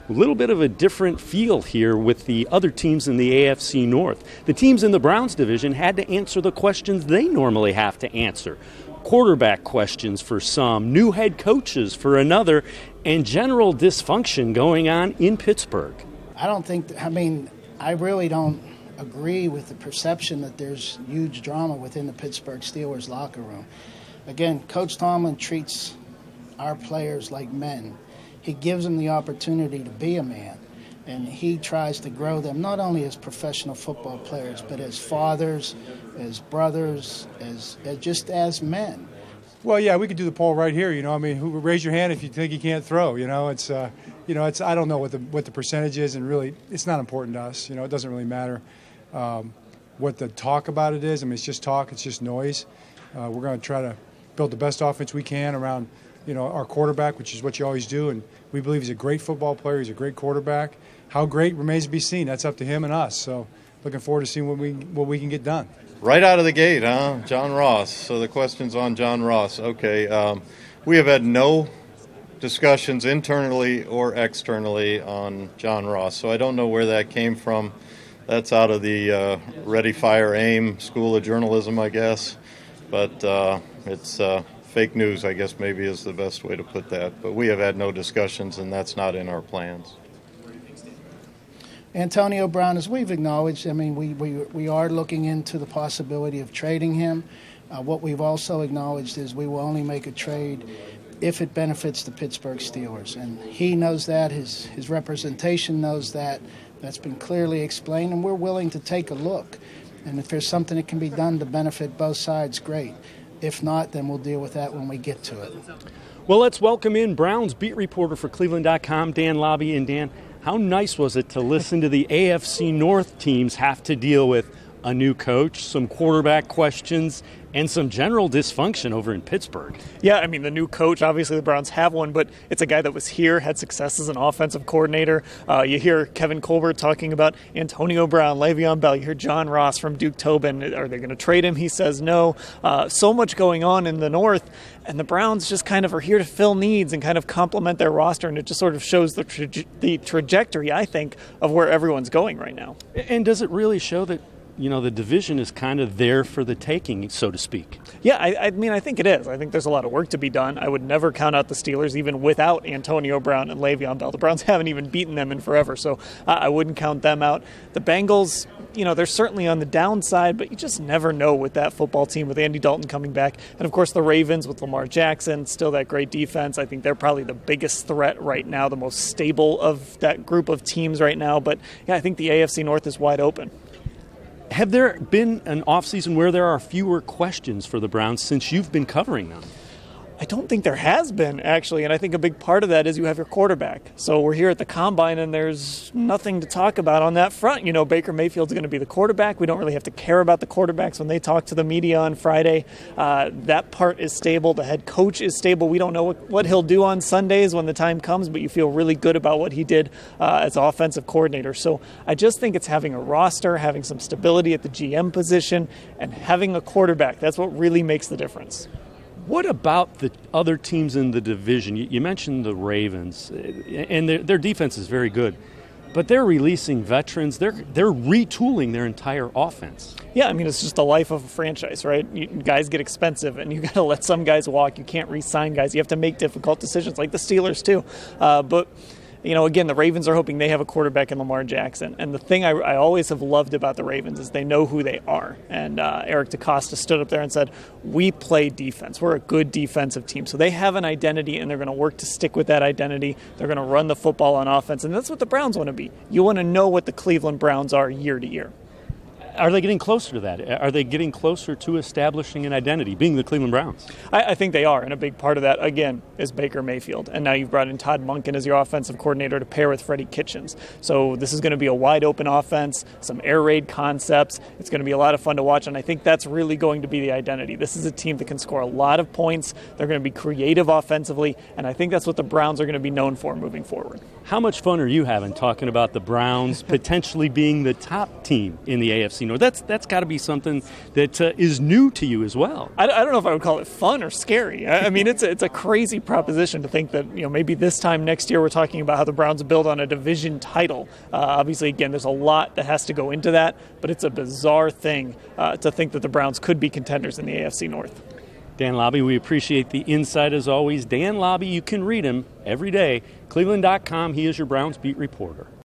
A little bit of a different feel here with the other teams in the AFC North. The teams in the Browns division had to answer the questions they normally have to answer. Quarterback questions for some, new head coaches for another, and general dysfunction going on in Pittsburgh. I really don't agree with the perception that there's huge drama within the Pittsburgh Steelers locker room. Again, Coach Tomlin treats our players like men. He gives them the opportunity to be a man, and he tries to grow them not only as professional football players, but as fathers, as brothers, as just as men. Well, yeah, we could do the poll right here. Raise your hand if you think you can't throw. It's I don't know what the percentage is, and really, it's not important to us. It doesn't really matter what the talk about it is. It's just talk. It's just noise. We're going to try to build the best offense we can around our quarterback, which is what you always do, and we believe he's a great football player. He's a great quarterback. How great remains to be seen. That's up to him and us. So looking forward to seeing what we can get done. Right out of the gate, huh? John Ross. So the question's on John Ross. Okay. We have had no discussions internally or externally on John Ross, so I don't know where that came from. That's out of the Ready, Fire, Aim School of Journalism, I guess. But it's fake news, I guess, maybe is the best way to put that. But we have had no discussions, and that's not in our plans. Antonio Brown, as we've acknowledged, we are looking into the possibility of trading him. What we've also acknowledged is we will only make a trade if it benefits the Pittsburgh Steelers. And he knows that, his representation knows that. That's been clearly explained, and we're willing to take a look. And if there's something that can be done to benefit both sides, great. If not, then we'll deal with that when we get to it. Well, let's welcome in Browns beat reporter for cleveland.com, Dan Labbe. And Dan, how nice was it to listen to the AFC North teams have to deal with a new coach, some quarterback questions, and some general dysfunction over in Pittsburgh? Yeah, the new coach, obviously the Browns have one, but it's a guy that was here, had success as an offensive coordinator. You hear Kevin Colbert talking about Antonio Brown, Le'Veon Bell. You hear John Ross from Duke Tobin. Are they going to trade him? He says no. So much going on in the North, and the Browns just kind of are here to fill needs and kind of complement their roster, and it just sort of shows the trajectory, I think, of where everyone's going right now. And does it really show that the division is kind of there for the taking, so to speak? Yeah, I think it is. I think there's a lot of work to be done. I would never count out the Steelers, even without Antonio Brown and Le'Veon Bell. The Browns haven't even beaten them in forever, so I wouldn't count them out. The Bengals, they're certainly on the downside, but you just never know with that football team, with Andy Dalton coming back. And, of course, the Ravens with Lamar Jackson, still that great defense. I think they're probably the biggest threat right now, the most stable of that group of teams right now. But, yeah, I think the AFC North is wide open. Have there been an offseason where there are fewer questions for the Browns since you've been covering them? I don't think there has been, actually, and I think a big part of that is you have your quarterback. So we're here at the Combine, and there's nothing to talk about on that front. Baker Mayfield's going to be the quarterback. We don't really have to care about the quarterbacks when they talk to the media on Friday. That part is stable. The head coach is stable. We don't know what he'll do on Sundays when the time comes, but you feel really good about what he did as offensive coordinator. So I just think it's having a roster, having some stability at the GM position, and having a quarterback. That's what really makes the difference. What about the other teams in the division? You mentioned the Ravens, and their defense is very good, but they're releasing veterans. They're retooling their entire offense. Yeah, it's just the life of a franchise, right? Guys get expensive, and you got to let some guys walk. You can't re-sign guys. You have to make difficult decisions, like the Steelers too. But again, the Ravens are hoping they have a quarterback in Lamar Jackson. And the thing I always have loved about the Ravens is they know who they are. And Eric DeCosta stood up there and said, we play defense. We're a good defensive team. So they have an identity, and they're going to work to stick with that identity. They're going to run the football on offense. And that's what the Browns want to be. You want to know what the Cleveland Browns are year to year. Are they getting closer to that? Are they getting closer to establishing an identity, being the Cleveland Browns? I think they are, and a big part of that, again, is Baker Mayfield. And now you've brought in Todd Monken as your offensive coordinator to pair with Freddie Kitchens. So this is going to be a wide-open offense, some air raid concepts. It's going to be a lot of fun to watch, and I think that's really going to be the identity. This is a team that can score a lot of points. They're going to be creative offensively, and I think that's what the Browns are going to be known for moving forward. How much fun are you having talking about the Browns potentially being the top team in the AFC North? That's got to be something that is new to you as well. I don't know if I would call it fun or scary. I mean, it's a crazy proposition to think that maybe this time next year we're talking about how the Browns build on a division title. Obviously, again, there's a lot that has to go into that, but it's a bizarre thing to think that the Browns could be contenders in the AFC North. Dan Labbe, we appreciate the insight as always. Dan Labbe, you can read him every day. Cleveland.com, he is your Browns beat reporter.